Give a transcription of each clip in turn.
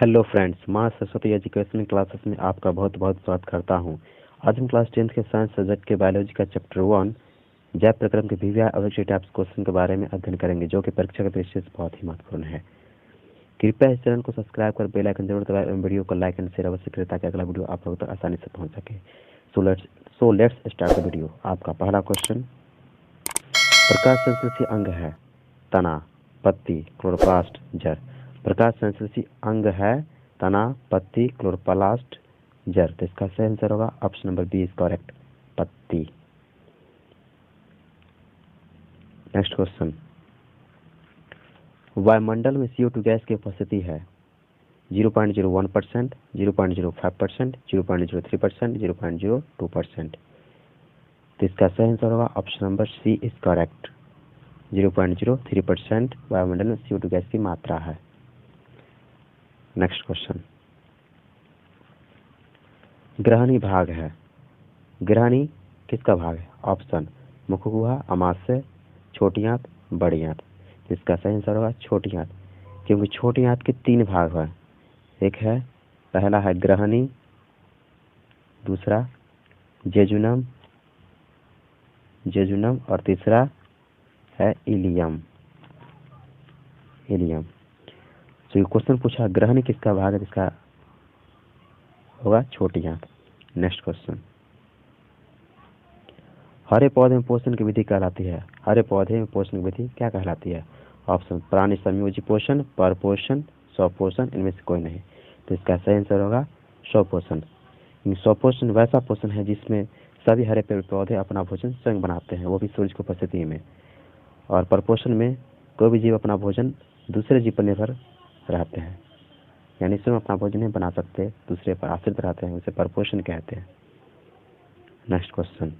Hello friends, माँ Saraswati education classes में आपका बहुत बहुत स्वागत करता हूँ। आज हम क्लास 10th के साइंस सब्जेक्ट के बायोलॉजी का चैप्टर 1 जैव प्रक्रम के विभिन्न अवयवी टाइप्स क्वेश्चन के बारे में अध्ययन करेंगे, जो कि परीक्षा के दृष्टि से बहुत ही महत्वपूर्ण है। कृपया इस चैनल को सब्सक्राइब कर बेल आइकन जरूर दबाएं एवं वीडियो को लाइक एंड शेयर अवश्य करें ताकि अगला वीडियो आप लोगों तक आसानी से पहुँच सके। So let's start the video. आपका पहला क्वेश्चन, प्रकाश संश्लेषी अंग है तना, पत्ती, क्लोरोप्लास्ट, जड़। प्रकाश संश्लेषी अंग है तना, पत्ती, क्लोरोप्लास्ट, जड़। तो इसका सही आंसर होगा option number B is correct, पत्ती। नेक्स्ट क्वेश्चन, वायुमंडल में CO2 गैस की उपस्थिति है 0.01%, 0.05%, 0.03%, 0.02%। तो इसका सही आंसर होगा option number C is correct, 0.03% वायुमंडल में CO2 गैस की मात्रा है। नेक्स्ट क्वेश्चन, ग्रहणी भाग है। ग्रहणी किसका भाग है? ऑप्शन मुख गुहा, अमाशय, छोटी आंत, बड़ी आंत। इसका सही आंसर होगा छोटी आंत, क्योंकि छोटी आंत के 3 भाग हैं। एक है, पहला है ग्रहणी, दूसरा जेजुनम और तीसरा है इलियम। तो ये क्वेश्चन पूछा ग्रहणी किसका भाग है, इसका होगा छोटी आंत। नेक्स्ट क्वेश्चन, हरे पौधे में पोषण की विधि कहलाती है। हरे पौधे में पोषण की विधि क्या कहलाती है? ऑप्शन प्राणी संयोजी पोषण, परपोषण, स्वपोषण, इनमें से कोई नहीं। तो इसका सही आंसर होगा स्वपोषण। स्वपोषण वैसा पोषण है जिसमें सभी हरे पेड़ पौधे अपना भोजन स्वयं बनाते हैं, वो भी सूरज की उपस्थिति में। और परपोषण में कोई भी जीव अपना भोजन दूसरे जीव पर निर्भर रहते हैं, यानी स्वयं अपना भोजन नहीं बना सकते, दूसरे पर आश्रित रहते हैं, उसे परपोषण कहते हैं। नेक्स्ट क्वेश्चन,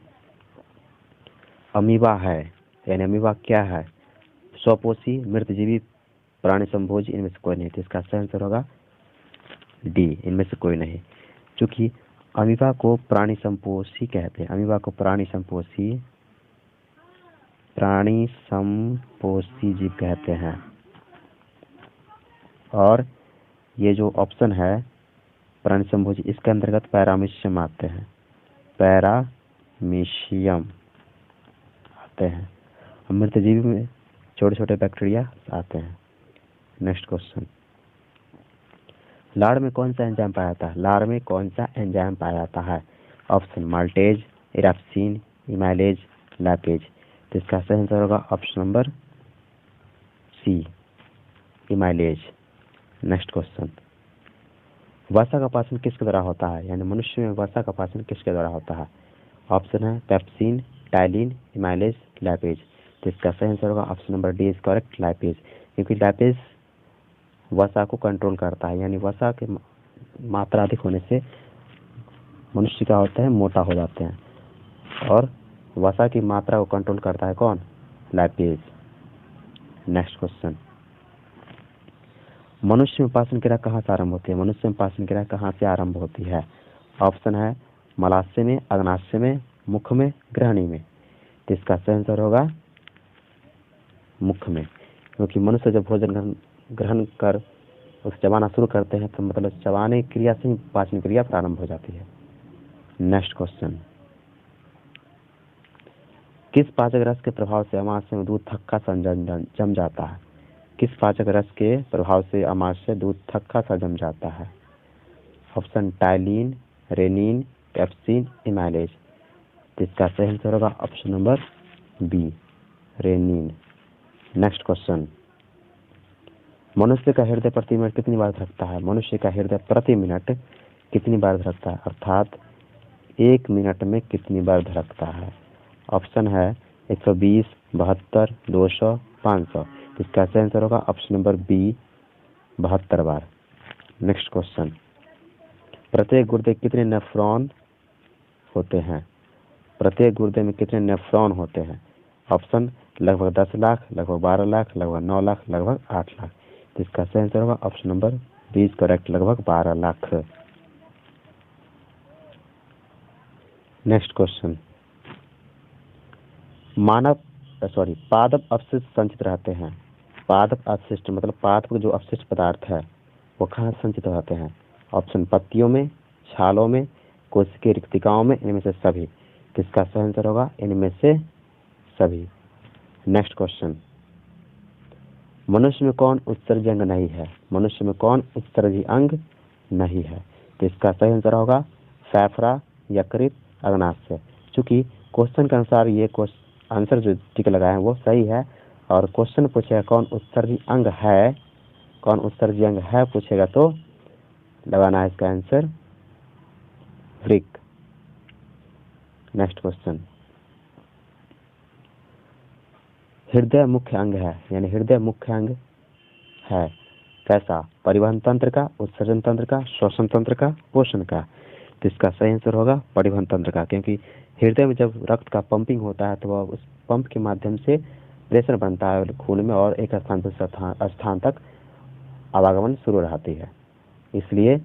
अमीबा है, यानी अमीबा क्या है? स्वपोषी, मृतजीवी, प्राणी संभोजी, इनमें से कोई नहीं। तो इसका सही आंसर होगा डी, इनमें से कोई नहीं। क्योंकि अमीबा को प्राणी संपोषी कहते हैं। अमीबा को प्राणी संपोषी जीव कहते हैं। और ये जो ऑप्शन है प्राणी संभोजी, इसके अंतर्गत पैरामीशियम आते हैं, पैरामीशियम आते हैं। मृतजीवी में छोटे छोटे बैक्टीरिया आते हैं। नेक्स्ट क्वेश्चन, लार में कौन सा एंजाइम पाया जाता है? लार में कौन सा एंजाइम पाया जाता है? Option maltase, erepsin, amylase, lipase. तो इसका सही आंसर होगा option number C, amylase. Next question, वसा का पाचन किसके द्वारा होता है? यानी मनुष्य में वसा का पाचन किसके द्वारा होता है? ऑप्शन है पेप्सिन, टाइलिन, इमाइलेज, लैपेज। तो इसका सही आंसर होगा option number D is correct, lipase. क्योंकि लैपेज वसा को कंट्रोल करता है, यानी वसा की मात्रा अधिक होने से मनुष्य क्या होता है, मोटा हो जाते हैं। और वसा की मात्रा को कंट्रोल करता है कौन? लैपेज। नेक्स्ट क्वेश्चन, मनुष्य में पाचन क्रिया कहाँ से आरंभ होती है? मनुष्य में पाचन क्रिया कहाँ से आरंभ होती है? ऑप्शन है मलाशय में, अग्नाशय में, मुख में, ग्रहणी में। तो इसका सही आंसर होगा मुख में, क्योंकि मनुष्य जब भोजन ग्रहण कर उसे चबाना शुरू करते हैं तो मतलब चबाने की क्रिया से ही पाचन क्रिया प्रारंभ हो जाती है। नेक्स्ट क्वेश्चन, किस पाचक रस के प्रभाव से अमाशय में दूध थक्का सा जम जाता है? किस पाचक रस के प्रभाव से अमाशय दूध थक्का सा जम जाता है? Option ptyalin, rennin, pepsin, amylase. तो इसका सही आंसर होगा option number B, rennin. Next question, मनुष्य का हृदय प्रति मिनट कितनी बार धड़कता है? मनुष्य का हृदय प्रति मिनट कितनी बार धड़कता है, अर्थात 1 मिनट में कितनी बार धड़कता है? ऑप्शन है 120, 72, 200, 500। इसका सही आंसर होगा ऑप्शन नंबर बी, 72 बार। नेक्स्ट क्वेश्चन, प्रत्येक गुर्दे कितने नेफ्रॉन होते हैं? प्रत्येक गुर्दे में कितने नेफ्रॉन होते हैं? ऑप्शन लगभग 10 लाख, लगभग 12 लाख, लगभग 9 लाख, लगभग 8 लाख। तो इसका सही आंसर होगा option number B is correct, लगभग 12 लाख। नेक्स्ट क्वेश्चन, पादप अवशिष्ट संचित रहते हैं। पादप अवशिष्ट मतलब पादप जो अवशिष्ट पदार्थ है वो कहाँ संचित होते हैं? ऑप्शन पत्तियों में, छालों में, कोशिकीय रिक्तिकाओं में, इनमें से सभी। तो इसका सही आंसर होगा इनमें से सभी। नेक्स्ट क्वेश्चन, मनुष्य में कौन उत्सर्जी अंग नहीं है? मनुष्य में कौन उत्सर्जी अंग नहीं है? तो इसका सही आंसर होगा फेफड़ा, यकृत, अग्नाशय। चूंकि क्वेश्चन के अनुसार ये आंसर जो टिक लगाए हैं वो सही है, और क्वेश्चन पूछेगा कौन उत्सर्जी अंग है, कौन उत्सर्जी अंग है पूछेगा तो लगाना है इसका आंसर वृक्क। नेक्स्ट क्वेश्चन, हृदय मुख्य अंग है, यानी हृदय मुख्य अंग है कैसा? परिवहन तंत्र का, उत्सर्जन तंत्र का, श्वसन तंत्र का, पोषण का। तो इसका सही आंसर होगा परिवहन तंत्र का, क्योंकि हृदय में जब रक्त का पंपिंग होता है तो वह उस पंप के माध्यम से प्रेशर बनता है खून में, और एक स्थान से स्थान तक आवागमन शुरू रहती है, इसलिए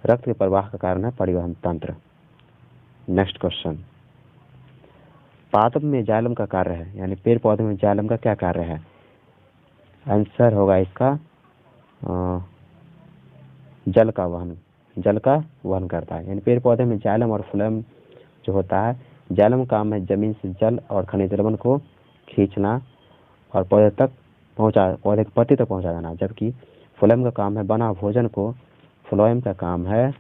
रक्त के प्रवाह का कारण है परिवहन तंत्र। नेक्स्ट क्वेश्चन, पादप में जाइलम का कार्य है, यानी पेड़ पौधे में जाइलम का क्या कार्य है? आंसर होगा इसका जल का वहन करता है, यानी पेड़ पौधे में जाइलम और फ्लोएम जो होता है, जाइलम काम है जमीन से जल और खनिज लवण को खींचना और पौधे के पत्ती तक पहुंचा देना, जबकि फ्लोएम का काम है बना भोजन को, फ्लोएम का काम है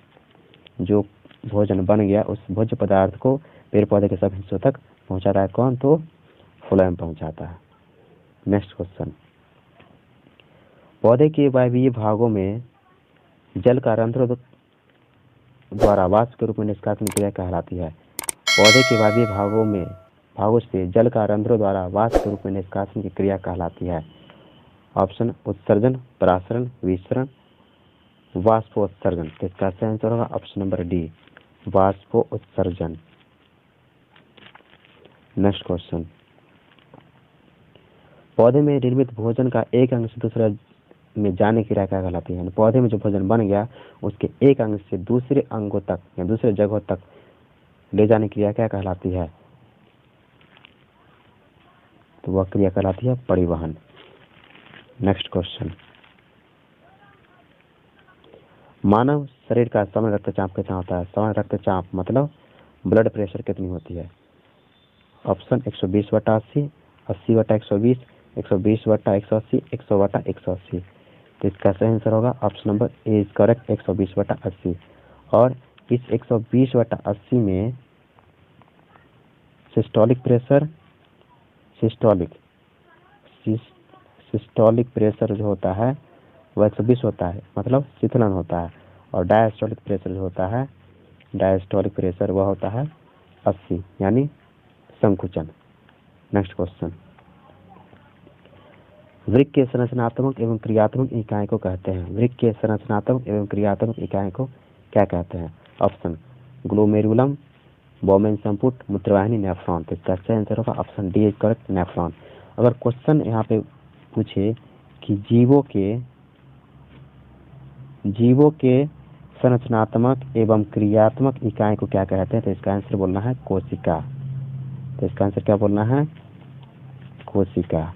जो भोजन बन गया उस भोज्य पदार्थ को पेड़ पौधे के सब हिस्सों तक पहुंचाता है कौन? तो फ्लोएम पहुंचाता है। नेक्स्ट क्वेश्चन, पौधे के वायवीय भागों में जल का रंध्रों द्वारा वाष्प के रूप में निष्कासन क्रिया कहलाती है। पौधे के वायवीय भागों से जल का रंध्रों द्वारा वाष्प के रूप में निष्कासन की क्रिया कहलाती है। ऑप्शन उत्सर्जन, परासरण, विसरण, वाष्पोत्सर्जन। तो इसका सही आंसर होगा ऑप्शन नंबर डी, वाष्पोत्सर्जन। नेक्स्ट क्वेश्चन, पौधे में निर्मित भोजन का एक अंग से दूसरे में जाने की क्रिया क्या कहलाती है? पौधे में जो भोजन बन गया उसके एक अंग से दूसरे अंगों तक या दूसरे जगहों तक ले जाने की क्रिया क्या कहलाती है? तो वह क्रिया कहलाती है परिवहन। नेक्स्ट क्वेश्चन, मानव शरीर का सामान्य रक्तचाप कितना होता है? सामान्य रक्तचाप मतलब ब्लड प्रेशर कितनी होती है? ऑप्शन 120/80, 80/120, 120/180, 100/180। तो इसका सही आंसर होगा option number A is correct, 120/80। और इस 120/80 में सिस्टोलिक प्रेशर जो होता है वह 120 होता है, मतलब शीतलन होता है, और डायस्टोलिक प्रेशर जो होता है, डायस्टोलिक प्रेशर वह होता है 80, यानी संकुचन। नेक्स्ट क्वेश्चन, वृक्क के संरचनात्मक एवं क्रियात्मक इकाई को कहते हैं? वृक्क के संरचनात्मक एवं क्रियात्मक इकाई को क्या कहते हैं? ऑप्शन ग्लोमेरुलम, बोमेन संपुट, मूत्रवाहिनी, नेफ्रॉन। तो इसका सही आंसर होगा option D is correct, nephron. अगर क्वेश्चन यहाँ पे पूछे कि जीवों के संरचनात्मक एवं क्रियात्मक इकाई को क्या कहते हैं? तो इसका आंसर बोलना है कोशिका। तो इसका आंसर क्या बोलना है? कोशिका।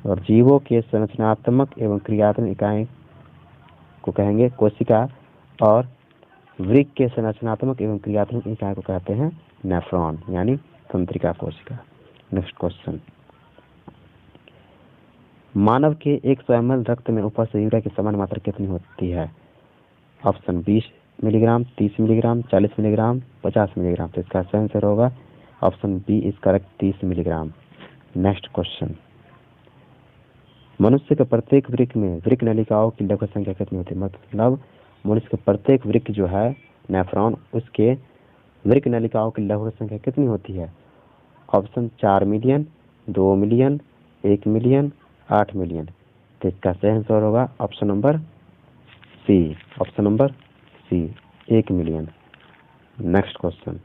और जीवों के संरचनात्मक एवं क्रियात्मक इकाई को कहेंगे कोशिका, और वृक्क के संरचनात्मक एवं क्रियात्मक इकाई को कहते हैं नेफ्रॉन, यानी तंत्रिका कोशिका। नेक्स्ट क्वेश्चन, मानव के 100 ml रक्त में उपस्थित यूरिया की समान मात्रा कितनी होती है? Option 20 milligram, 30 milligram, 40 milligram, 50 milligram. तो इसका सही आंसर होगा option B is correct, 30 milligram. Next question, मनुष्य के प्रत्येक वृक्क में वृक्क नलिकाओं की लगभग संख्या कितनी होती है? मतलब मनुष्य के प्रत्येक वृक्क जो है नेफ्रॉन, उसके वृक्क नलिकाओं की लगभग संख्या कितनी होती है? Option 4 million, 2 million, 1 million, 8 million. तो इसका सही आंसर होगा option number C, 1 million. Next question,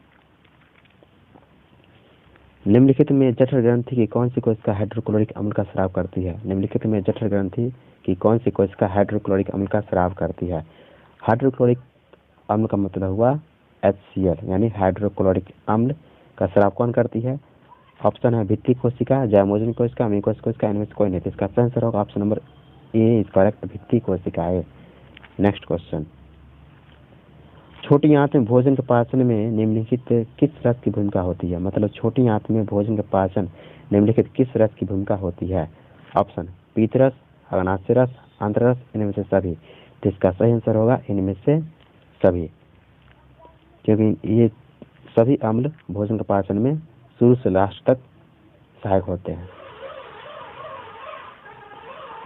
निम्नलिखित में जठर ग्रंथि की कौन सी कोशिका हाइड्रोक्लोरिक अम्ल का स्राव करती है? निम्नलिखित में जठर ग्रंथि की कौन सी कोशिका हाइड्रोक्लोरिक अम्ल का स्राव करती है? हाइड्रोक्लोरिक अम्ल का मतलब हुआ HCl, यानी हाइड्रोक्लोरिक अम्ल का स्राव कौन करती है? ऑप्शन है भित्ति कोशिका, जाइमोजन कोशिका, म्यूकोस कोशिका, इनमें से कोई नहीं। इसका आंसर होगा option number A is correct, भित्ति कोशिका है। नेक्स्ट क्वेश्चन, छोटी आंत में भोजन के पाचन में निम्नलिखित किस रस की भूमिका होती है? मतलब छोटी आंत में भोजन के पाचन निम्नलिखित किस रस की भूमिका होती है? ऑप्शन पीतरस, अग्नाशय रस, आंत्ररस, इनमें से सभी। तो इसका सही आंसर होगा इनमें से सभी, क्योंकि ये सभी अम्ल भोजन के पाचन में शुरू से लास्ट तक सहायक होते हैं।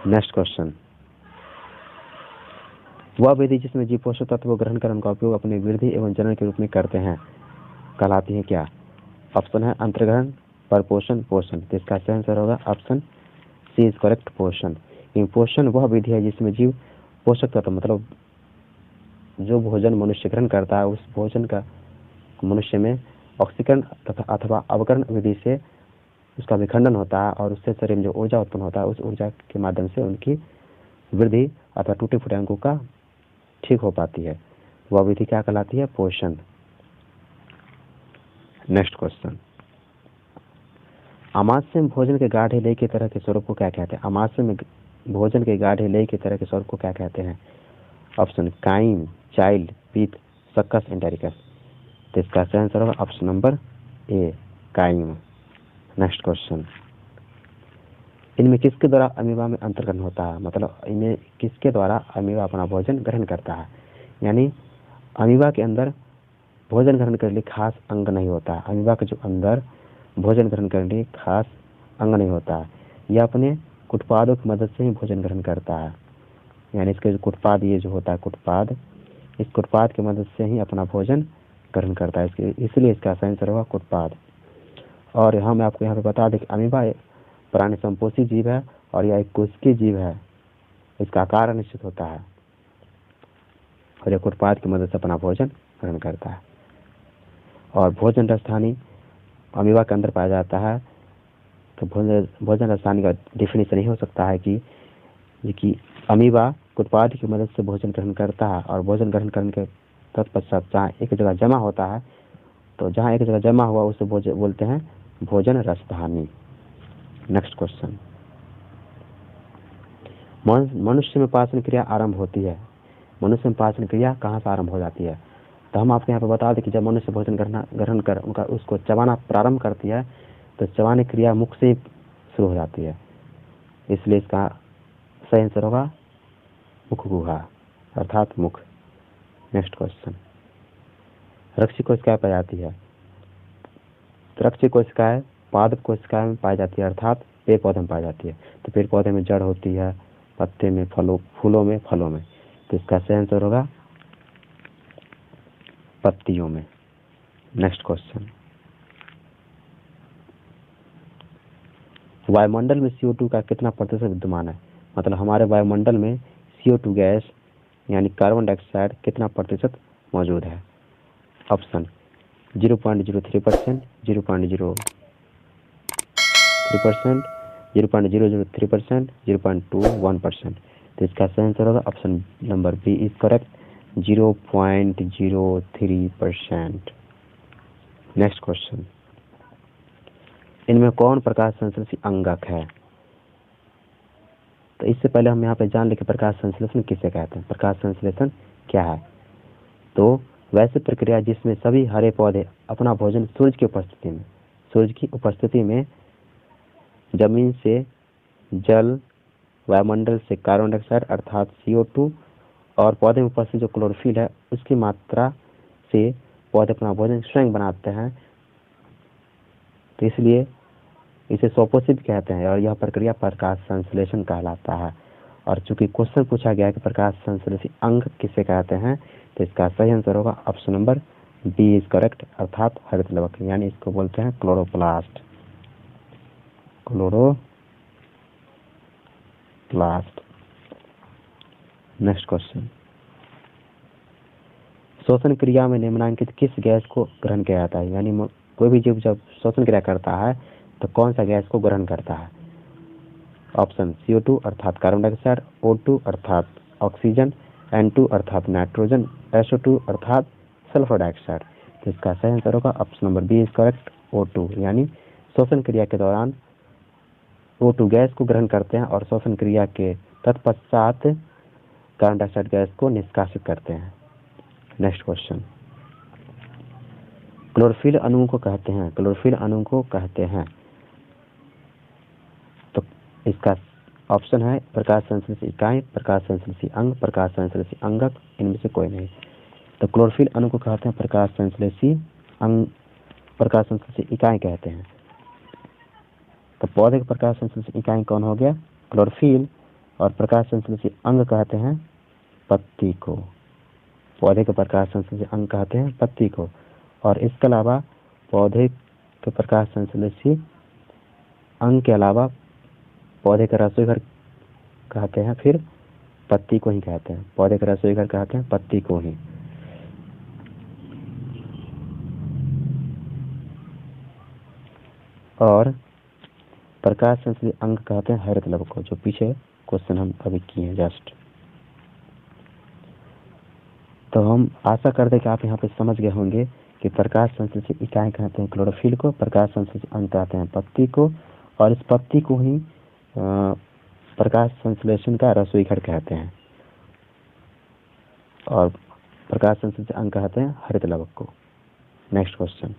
नेक्स्ट क्वेश्चन, वह विधि जिसमें जीव पोषक तत्व ग्रहण कर उनका उपयोग अपने वृद्धि एवं जनन के रूप में करते हैं कहलाती है क्या? ऑप्शन है अंतर्ग्रहण, परपोषण, पोषण। तो इसका सही आंसर होगा ऑप्शन सी इज करेक्ट, पोषण। पोषण वह विधि है जिसमें जीव पोषक तत्व मतलब जो भोजन मनुष्य ग्रहण करता है उस भोजन का मनुष्य में ऑक्सीकरण तथा अथवा अवकरण विधि से उसका विखंडन होता है और उससे शरीर में जो ऊर्जा उत्पन्न होता है उस ऊर्जा के माध्यम से उनकी वृद्धि अथवा टूटे फूटे अंगों का ठीक हो पाती है। वह विधि क्या कहलाती है? पोषण। नेक्स्ट क्वेश्चन, आमाशय में भोजन के गाढ़े लेय की तरह के स्वरूप को क्या कहते हैं? आमाशय में भोजन के गाढ़े लेय की तरह के स्वरूप को क्या कहते हैं? ऑप्शन काइम, चाइल्ड, पीत, सक्कस, एंटेरिकस। तो इसका सही आंसर होगा option number A, chyme. Next question, इनमें किसके द्वारा अमीबा में अंतर्ग्रहण होता है? मतलब इनमें किसके द्वारा अमीबा अपना भोजन ग्रहण करता है? यानी अमीबा के अंदर भोजन ग्रहण करने के लिए खास अंग नहीं होता है। अमीबा के जो अंदर भोजन ग्रहण करने के लिए खास अंग नहीं होता है, यह अपने कुटपादों की मदद से ही भोजन ग्रहण करता है। यानी इसके जो कुटपाद ये जो होता है कुटपाद, इस कुटपाद की मदद से ही अपना भोजन ग्रहण करता है, इसलिए इसका सही आंसर होगा कुटपाद। और हम आपको यहाँ पे बता दें कि अमीबा प्राणी संपोषी जीव है और यह एक कोशिकीय जीव है, इसका आकार अनिश्चित होता है और यह कुटपाद की मदद से अपना भोजन ग्रहण करता है। और भोजन रसधानी अमीबा के अंदर पाया जाता है। तो भोजन रसधानी का डिफिनेशन ही हो सकता है कि अमीबा कुटपाद की मदद से भोजन ग्रहण करता है और भोजन ग्रहण करने के तत्पश्चात जहाँ एक जगह जमा होता है, तो जहाँ एक जगह जमा हुआ उसे बोलते हैं भोजन रसधानी। नेक्स्ट क्वेश्चन, मनुष्य में पाचन क्रिया आरंभ होती है। मनुष्य में पाचन क्रिया कहाँ से आरंभ हो जाती है? तो हम आपको यहाँ पे बता दें कि जब मनुष्य भोजन ग्रहण कर उसको चबाना प्रारंभ करती है तो चबाने क्रिया मुख से शुरू हो जाती है, इसलिए इसका सही आंसर होगा मुख गुहा अर्थात मुख। नेक्स्ट क्वेश्चन, रक्षी कोशिकाएं पाई जाती है। तो रक्षी कोशिकाएं पादप कोशिकाएं में पाई जाती है अर्थात पेड़ पौधे में पाई जाती है। तो पेड़ पौधे में जड़ होती है, पत्ते में, फूलों में, फलों में। तो इसका सही आंसर होगा पत्तियों में। नेक्स्ट क्वेश्चन, वायुमंडल में CO2 का कितना प्रतिशत विद्यमान है? मतलब हमारे वायुमंडल में CO2 गैस यानी कार्बन डाइऑक्साइड कितना प्रतिशत मौजूद है? ऑप्शन 0.03%, 0.03%, 0.003%, 0.21%। तो इसका सही आंसर होगा option number B is correct, 0.03%। Next question, इनमें कौन प्रकाश संश्लेषी अंगक है? तो इससे पहले हम यहाँ पे जान लें कि प्रकाश संश्लेषण किसे कहते हैं। प्रकाश संश्लेषण क्या है? तो वैसे प्रक्रिया जिसमें सभी हरे पौधे अपना भोजन सूर्य की उपस्थिति में जमीन से जल, वायुमंडल से कार्बन डाइऑक्साइड अर्थात CO2 और पौधे में उपस्थित जो क्लोरोफिल है उसकी मात्रा से पौधे अपना भोजन स्वयं बनाते हैं। तो इसलिए इसे स्वपोषित कहते हैं और यह प्रक्रिया प्रकाश संश्लेषण कहलाता है। और चूंकि क्वेश्चन पूछा गया है कि प्रकाश संश्लेषी अंग किसे कहते हैं, तो इसका सही आंसर होगा option number B is correct अर्थात हरित लवक, यानी इसको बोलते हैं क्लोरोप्लास्ट। नेक्स्ट क्वेश्चन, श्वसन क्रिया में निम्नलिखित किस गैस को ग्रहण किया जाता है? यानी कोई भी जीव जब श्वसन क्रिया करता है तो कौन सा गैस को ग्रहण करता है? ऑप्शन CO2 अर्थात कार्बन डाइऑक्साइड, O2 अर्थात ऑक्सीजन, N2 अर्थात नाइट्रोजन, SO2 अर्थात सल्फर डाइऑक्साइड। तो इसका सही आंसर होगा option number B is correct, O2। यानी श्वसन क्रिया के दौरान O2 गैस को ग्रहण करते हैं और श्वसन क्रिया के तत्पश्चात कार्बन डाइऑक्साइड गैस को निष्कासित करते हैं। नेक्स्ट क्वेश्चन, क्लोरोफिल अणु को कहते हैं, क्लोरोफिल अणु को कहते हैं। तो इसका ऑप्शन है प्रकाश संश्लेषी इकाई, प्रकाश संश्लेषी अंग, प्रकाश संश्लेषी अंगक, इनमें से कोई नहीं। तो क्लोरोफिल अणु को कहते हैं प्रकाश संश्लेषी अंग, प्रकाश संश्लेषी इकाई कहते हैं। तो पौधे के प्रकाश संश्लेषी इकाई कौन हो गया? क्लोरोफिल। और प्रकाश संश्लेषी अंग कहते हैं पत्ती को। पौधे के प्रकाश संश्लेषी अंग कहते हैं पत्ती को। और इसके अलावा पौधे के प्रकाश संश्लेषी अंग के अलावा पौधे का रसोई घर कहते हैं फिर पत्ती को ही कहते हैं। पौधे का रसोई घर कहते हैं पत्ती को ही। और प्रकाश संश्लेषी अंग कहते हैं हरित लवक को, जो पीछे क्वेश्चन हम अभी किए हैं जस्ट। तो हम आशा करते हैं कि आप यहाँ पे समझ गए होंगे कि प्रकाश संश्लेषी इकाई कहते हैं क्लोरोफिल को, प्रकाश संश्लेषी अंग कहते हैं पत्ती को, और इस पत्ती को ही प्रकाश संश्लेषण का रसोई घर कहते हैं। और प्रकाश संश्लेषी अंग कहते हैं हरित लवक को। नेक्स्ट क्वेश्चन,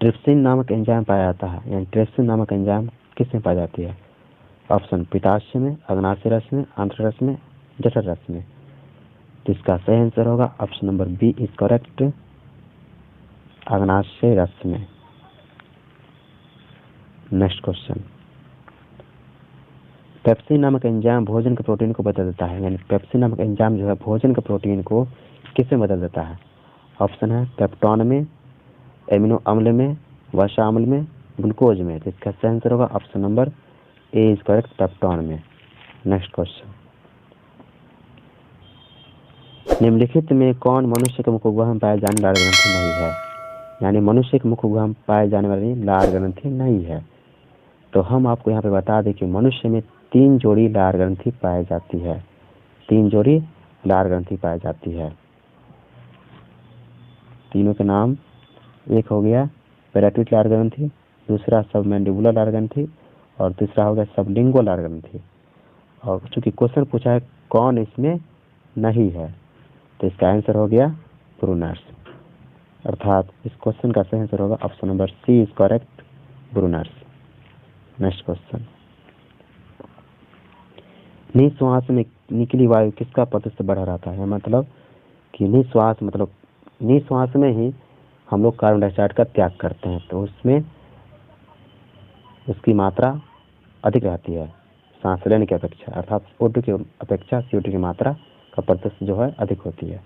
ट्रिप्सिन नामक एंजाइम पाया जाता है, यानी ट्रिप्सिन नामक एंजाइम किसमें पाई जाती है? ऑप्शन पित्ताशय में, अग्नाशय रस में, आंत्र रस में, जठर रस में। तो इसका सही आंसर होगा option number B is correct, अग्नाशय रस में। नेक्स्ट क्वेश्चन, पेप्सिन नामक एंजाइम भोजन के प्रोटीन को बदल देता है, यानी पेप्सिन नामक एंजाइम जो है भोजन के प्रोटीन को किसमें बदल देता है? ऑप्शन है पेप्टोन में, एमिनो अम्ल में, वसा अम्ल में, ग्लूकोज में। तो इसका सही आंसर होगा option number A is correct, peptone में। नेक्स्ट क्वेश्चन, निम्नलिखित में कौन मनुष्य के मुखगुहा में पाए जाने लार ग्रंथि नहीं है? यानी मनुष्य के मुखगुहा में पाए जाने वाली लार ग्रंथि नहीं है। तो हम आपको यहाँ पे बता दें कि मनुष्य में 3 जोड़ी लार ग्रंथि पाई जाती है। 3 जोड़ी लार ग्रंथि पाई जाती है। तीनों के नाम, एक हो गया पैराटिड लार ग्रंथि, दूसरा सबमैंडिबुलर लार ग्रंथि, और तीसरा हो गया सबलिंगुअल लार ग्रंथि। और चूंकि क्वेश्चन पूछा है कौन इसमें नहीं है, तो इसका आंसर हो गया ब्रूनर्स। अर्थात इस क्वेश्चन का सही आंसर होगा option number C is correct, Brunner's. Next question, निश्वास में निकली वायु किसका प्रतिशत बढ़ा रहता है? मतलब कि निश्वास मतलब निश्वास में ही हम लोग कार्बन डाइऑक्साइड का त्याग करते हैं, तो उसमें उसकी मात्रा अधिक रहती है सांस लेने की अपेक्षा। अर्थात O2 की अपेक्षा CO2 की मात्रा का प्रतिशत जो है अधिक होती है।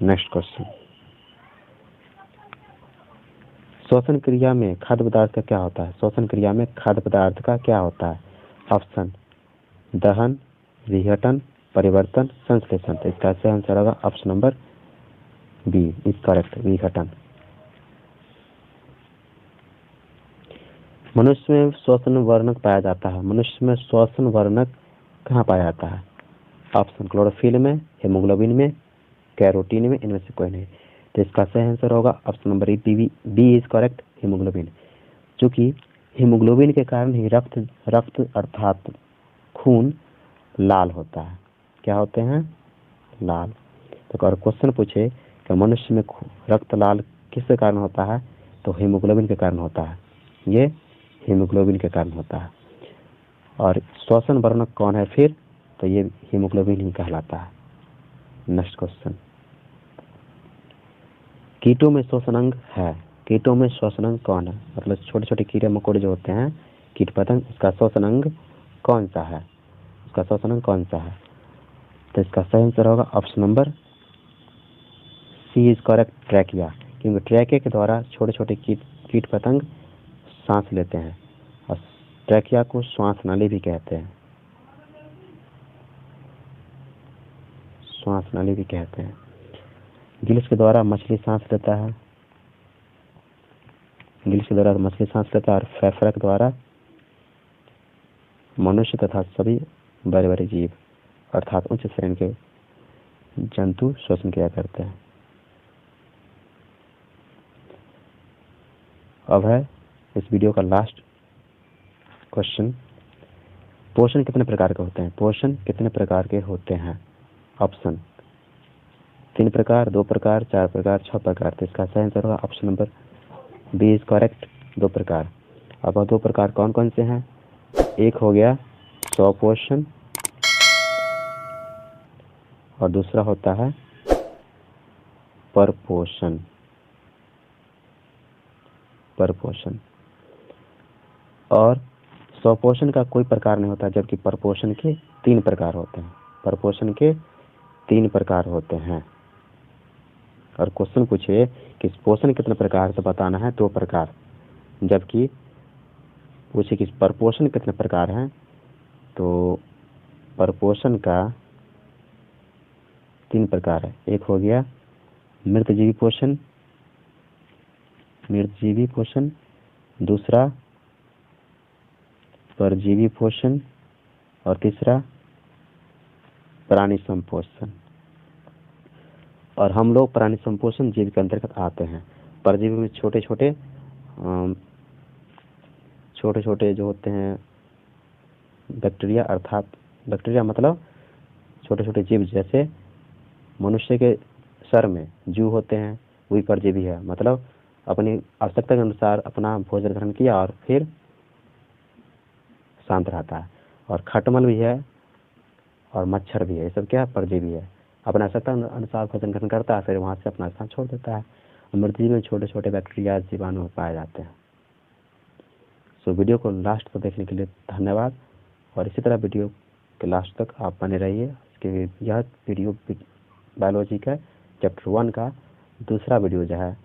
नेक्स्ट क्वेश्चन, श्वसन क्रिया में खाद्य पदार्थ का क्या होता है? श्वसन क्रिया में खाद्य पदार्थ का क्या होता है? ऑप्शन दहन, विघटन, परिवर्तन, संश्लेषण। तो इसका सही आंसर होगा option number B is correct, विघटन। मनुष्य में श्वसन वर्णक पाया जाता है। मनुष्य में श्वसन वर्णक कहाँ पाया जाता है? ऑप्शन क्लोरोफिल में, हेमोग्लोबिन में, कैरोटीन में, इनमें से कोई नहीं। तो इसका सही आंसर होगा option number B is correct, haemoglobin. क्योंकि हीमोग्लोबिन के कारण ही रक्त अर्थात खून लाल होता है। क्या होते हैं? लाल। तो अगर क्वेश्चन पूछे कि मनुष्य में रक्त लाल किसके कारण होता है, तो हीमोग्लोबिन के कारण होता है। ये हीमोग्लोबिन के कारण होता है। और श्वसन वर्णक कौन है फिर? तो ये हीमोग्लोबिन ही कहलाता है। नेक्स्ट क्वेश्चन, कीटों में श्वसन अंग है। कीटों में श्वसन अंग कौन है? मतलब छोटे छोटे कीड़े मकोड़े जो होते हैं, कीट पतंग, इसका श्वसन अंग कौन सा है? इसका श्वसन अंग कौन सा है? तो इसका सही आंसर होगा option number C is correct, trachea. क्योंकि ट्रैकिया के द्वारा छोटे छोटे कीट पतंग सांस लेते हैं, और ट्रैकिया को श्वास नाली भी कहते हैं। श्वास नाली भी कहते हैं। गिल्स के द्वारा मछली सांस लेता है। गिल्स के द्वारा मछली सांस लेता है, और फेफड़ा के द्वारा मनुष्य तथा सभी बड़े बड़े जीव अर्थात उच्च श्रेणी के जंतु श्वसन क्रिया करते हैं। अब है इस वीडियो का लास्ट क्वेश्चन, पोषण कितने प्रकार के होते हैं? पोषण कितने प्रकार के होते हैं? ऑप्शन 3 प्रकार, 2 प्रकार, 4 प्रकार, 6 प्रकार। तो इसका सही आंसर होगा option number B is correct, 2 प्रकार। अब 2 प्रकार कौन कौन से हैं? एक हो गया स्वपोषण और दूसरा होता है परपोषण। परपोषण और स्वपोषण का कोई प्रकार नहीं होता, जबकि परपोषण के 3 प्रकार होते हैं। परपोषण के 3 प्रकार होते हैं। और क्वेश्चन पूछे कि पोषण कितने प्रकार से बताना है? 2 प्रकार। जबकि पूछे कि परपोषण कितने प्रकार हैं, तो परपोषण का 3 प्रकार है। एक हो गया मृतजीवी पोषण, मृतजीवी पोषण, दूसरा परजीवी पोषण और तीसरा प्राणी संपोषण। और हम लोग प्राणी संपोषण जीव के अंतर्गत आते हैं। परजीवी में छोटे छोटे जो होते हैं बैक्टीरिया, अर्थात बैक्टीरिया मतलब छोटे छोटे जीव, जैसे मनुष्य के सर में जू होते हैं, वही परजीवी है। मतलब अपनी आवश्यकता के अनुसार अपना भोजन ग्रहण किया और फिर शांत रहता है। और खटमल भी है और मच्छर भी है, ये सब क्या है? परजीवी है। अपना आवश्यकता अनुसार भोजन ग्रहण करता है, फिर वहाँ से अपना स्थान छोड़ देता है। मृतजीवी में छोटे छोटे बैक्टीरिया जीवाणु पाए जाते हैं। सो वीडियो को लास्ट तक देखने के लिए धन्यवाद, और इसी तरह वीडियो के लास्ट तक आप बने रहिए। इसके यह वीडियो बायोलॉजी का चैप्टर 1 का दूसरा वीडियो जो है,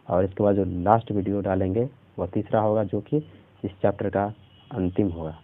और इसके बाद जो लास्ट वीडियो डालेंगे वह तीसरा होगा, जो कि इस चैप्टर का अंतिम होगा।